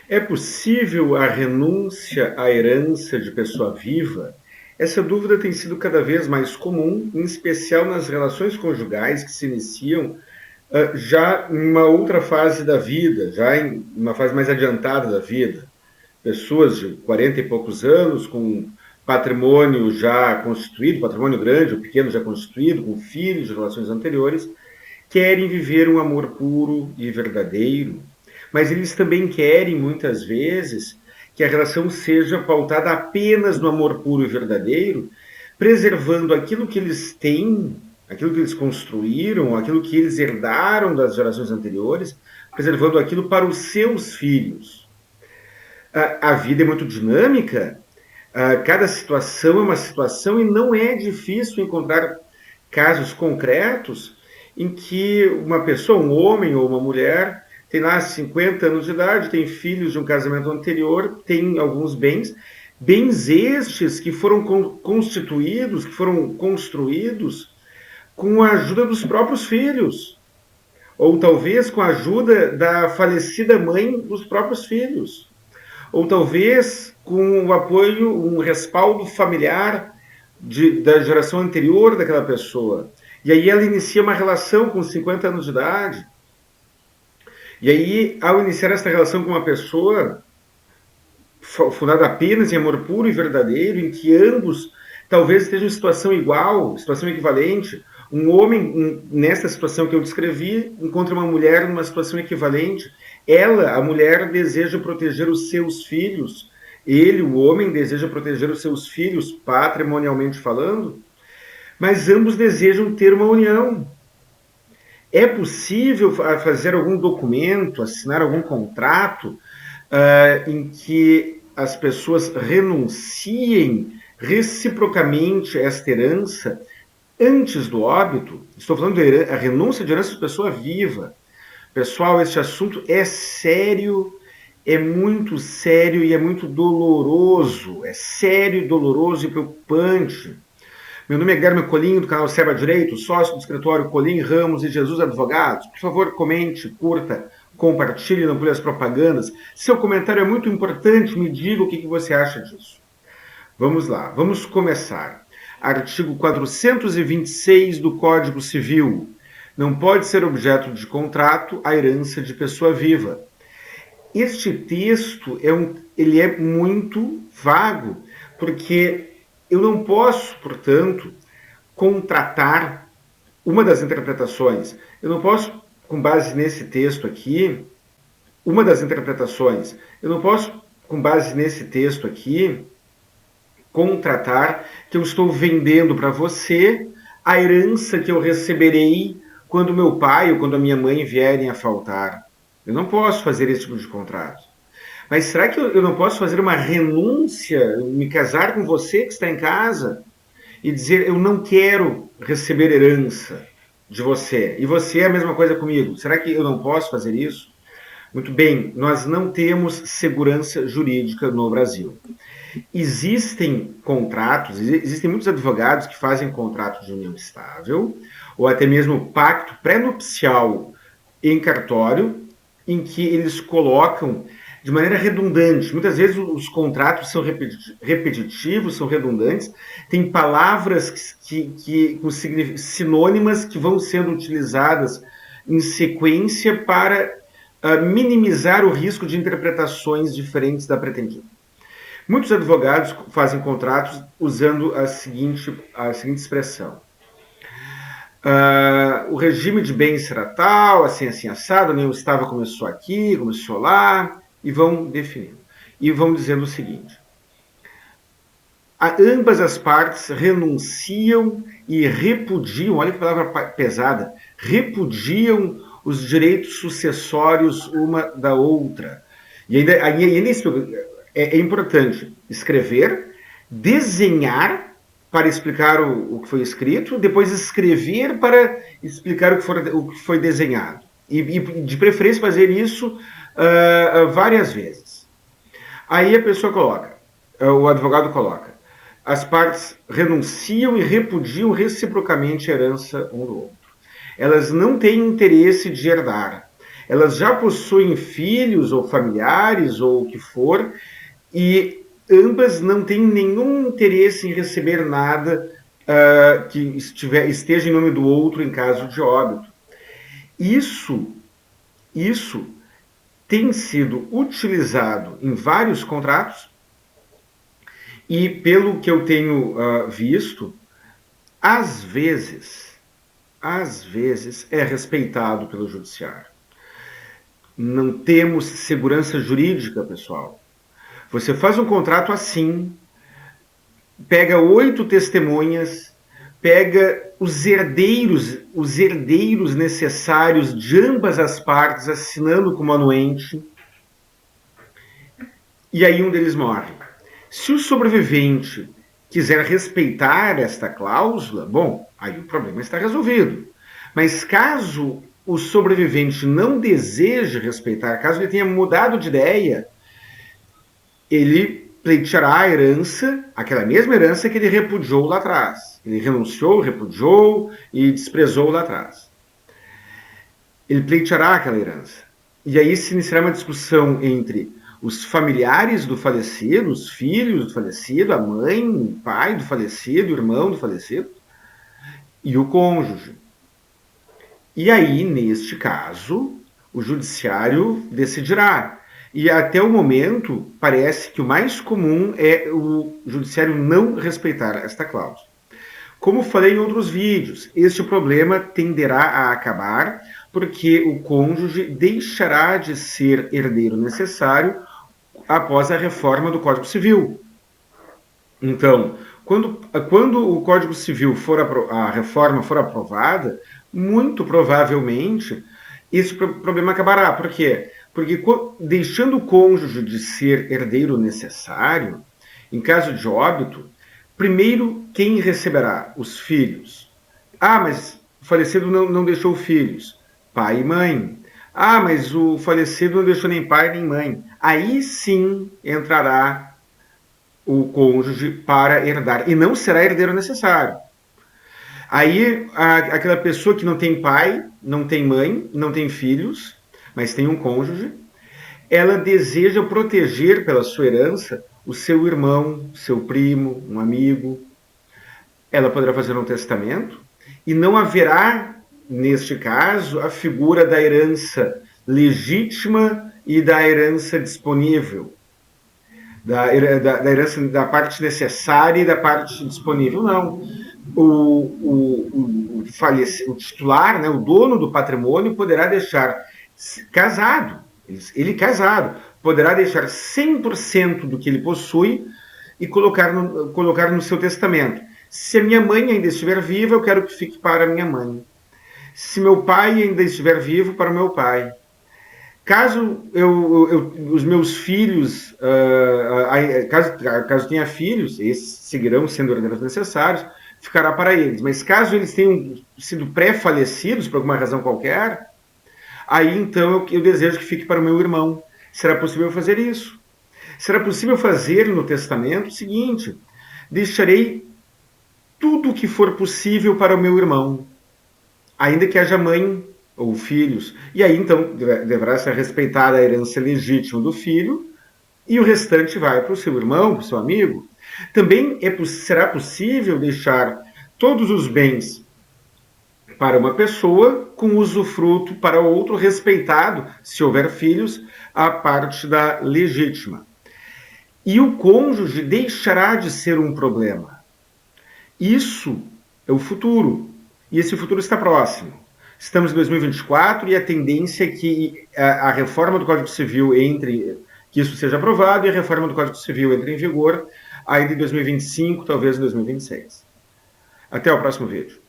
É possível a renúncia à herança de pessoa viva? Essa dúvida tem sido cada vez mais comum, em especial nas relações conjugais que se iniciam já em uma outra fase da vida, já em uma fase mais adiantada da vida. Pessoas de 40 e poucos anos, com patrimônio já constituído, patrimônio grande ou pequeno já constituído, com filhos de relações anteriores, querem viver um amor puro e verdadeiro, mas eles também querem, muitas vezes, que a relação seja pautada apenas no amor puro e verdadeiro, preservando aquilo que eles têm, aquilo que eles construíram, aquilo que eles herdaram das gerações anteriores, preservando aquilo para os seus filhos. A vida é muito dinâmica, cada situação é uma situação e não é difícil encontrar casos concretos em que uma pessoa, um homem ou uma mulher, tem lá 50 anos de idade, tem filhos de um casamento anterior, tem alguns bens, bens estes que foram constituídos, que foram construídos com a ajuda dos próprios filhos, ou talvez com a ajuda da falecida mãe dos próprios filhos, ou talvez com o apoio, um respaldo familiar da geração anterior daquela pessoa. E aí ela inicia uma relação com 50 anos de idade. E aí, ao iniciar essa relação com uma pessoa fundada apenas em amor puro e verdadeiro, em que ambos talvez estejam em situação igual, situação equivalente, um homem, nessa situação que eu descrevi, encontra uma mulher numa situação equivalente. Ela, a mulher, deseja proteger os seus filhos. Ele, o homem, deseja proteger os seus filhos, patrimonialmente falando, mas ambos desejam ter uma união. É possível fazer algum documento, assinar algum contrato em que as pessoas renunciem reciprocamente a esta herança antes do óbito? Estou falando da renúncia de herança de pessoa viva. Pessoal, este assunto é sério, é muito sério e é muito doloroso. É sério, doloroso e preocupante. Meu nome é Guilherme Colim, do canal Serba Direito, sócio do escritório Colim, Ramos e Jesus Advogados. Por favor, comente, curta, compartilhe, não pule as propagandas. Seu comentário é muito importante, me diga o que você acha disso. Vamos lá, vamos começar. Artigo 426 do Código Civil. Não pode ser objeto de contrato a herança de pessoa viva. Este texto ele é muito vago, porque eu não posso, portanto, contratar uma das interpretações. Eu não posso, com base nesse texto aqui, uma das interpretações. Eu não posso, com base nesse texto aqui, contratar que eu estou vendendo para você a herança que eu receberei quando meu pai ou quando a minha mãe vierem a faltar. Eu não posso fazer esse tipo de contrato. Mas será que eu não posso fazer uma renúncia, me casar com você que está em casa e dizer eu não quero receber herança de você e você é a mesma coisa comigo? Será que eu não posso fazer isso? Muito bem, nós não temos segurança jurídica no Brasil. Existem contratos, existem muitos advogados que fazem contrato de união estável ou até mesmo pacto pré-nupcial em cartório, em que eles colocam de maneira redundante. Muitas vezes os contratos são repetitivos, são redundantes, tem palavras com sinônimas que vão sendo utilizadas em sequência para minimizar o risco de interpretações diferentes da pretendida. Muitos advogados fazem contratos usando a seguinte expressão. O regime de bens será tal, assim, assim, assado, a união estável começou aqui, começou lá, e vão definindo. E vão dizendo o seguinte. Ambas as partes renunciam e repudiam, olha que palavra pesada, repudiam os direitos sucessórios uma da outra. E ainda é importante escrever, desenhar para explicar o que foi escrito, depois escrever para explicar o que foi desenhado. E de preferência fazer isso várias vezes. Aí a pessoa coloca, o advogado coloca, as partes renunciam e repudiam reciprocamente a herança um do outro. Elas não têm interesse de herdar. elas já possuem filhos ou familiares ou o que for, e ambas não têm nenhum interesse em receber nada que esteja em nome do outro em caso de óbito. Isso tem sido utilizado em vários contratos e, pelo que eu tenho visto, às vezes é respeitado pelo judiciário. Não temos segurança jurídica, pessoal. Você faz um contrato assim, pega 8 testemunhas, pega os herdeiros necessários de ambas as partes, assinando como anuente, e aí um deles morre. Se o sobrevivente quiser respeitar esta cláusula, bom, aí o problema está resolvido. Mas caso o sobrevivente não deseje respeitar, caso ele tenha mudado de ideia, ele pleiteará a herança, aquela mesma herança que ele repudiou lá atrás. Ele renunciou, repudiou e desprezou lá atrás. Ele pleiteará aquela herança. E aí se iniciará uma discussão entre os familiares do falecido, os filhos do falecido, a mãe, o pai do falecido, o irmão do falecido, e o cônjuge. E aí, neste caso, o judiciário decidirá. E até o momento, parece que o mais comum é o judiciário não respeitar esta cláusula. Como falei em outros vídeos, este problema tenderá a acabar porque o cônjuge deixará de ser herdeiro necessário após a reforma do Código Civil. Então, quando o Código Civil a reforma for aprovada, muito provavelmente esse problema acabará. Por quê? Porque deixando o cônjuge de ser herdeiro necessário, em caso de óbito, primeiro quem receberá? Os filhos. Ah, mas o falecido não deixou filhos. Pai e mãe. Ah, mas o falecido não deixou nem pai nem mãe. Aí sim entrará o cônjuge para herdar. E não será herdeiro necessário. Aí aquela pessoa que não tem pai, não tem mãe, não tem filhos, mas tem um cônjuge, ela deseja proteger pela sua herança o seu irmão, seu primo, um amigo. Ela poderá fazer um testamento e não haverá, neste caso, a figura da herança legítima e da herança disponível. Da herança da parte necessária e da parte disponível. Não. O titular, né, o dono do patrimônio, poderá deixar casado, ele casado, poderá deixar 100% do que ele possui e colocar no seu testamento. Se a minha mãe ainda estiver viva, eu quero que fique para a minha mãe. Se meu pai ainda estiver vivo, para o meu pai. Caso os meus filhos, caso tenha filhos, esses seguirão sendo herdeiros necessários, ficará para eles. Mas caso eles tenham sido pré-falecidos por alguma razão qualquer, aí então eu desejo que fique para o meu irmão. Será possível fazer isso? Será possível fazer no testamento o seguinte: deixarei tudo o que for possível para o meu irmão, ainda que haja mãe ou filhos. E aí então deverá ser respeitada a herança legítima do filho e o restante vai para o seu irmão, para o seu amigo. Também será possível deixar todos os bens para uma pessoa com usufruto para outro, respeitado, se houver filhos, a parte da legítima. E o cônjuge deixará de ser um problema. Isso é o futuro. E esse futuro está próximo. Estamos em 2024 e a tendência é que a reforma do Código Civil que isso seja aprovado e a reforma do Código Civil entre em vigor ainda em 2025, talvez em 2026. Até o próximo vídeo.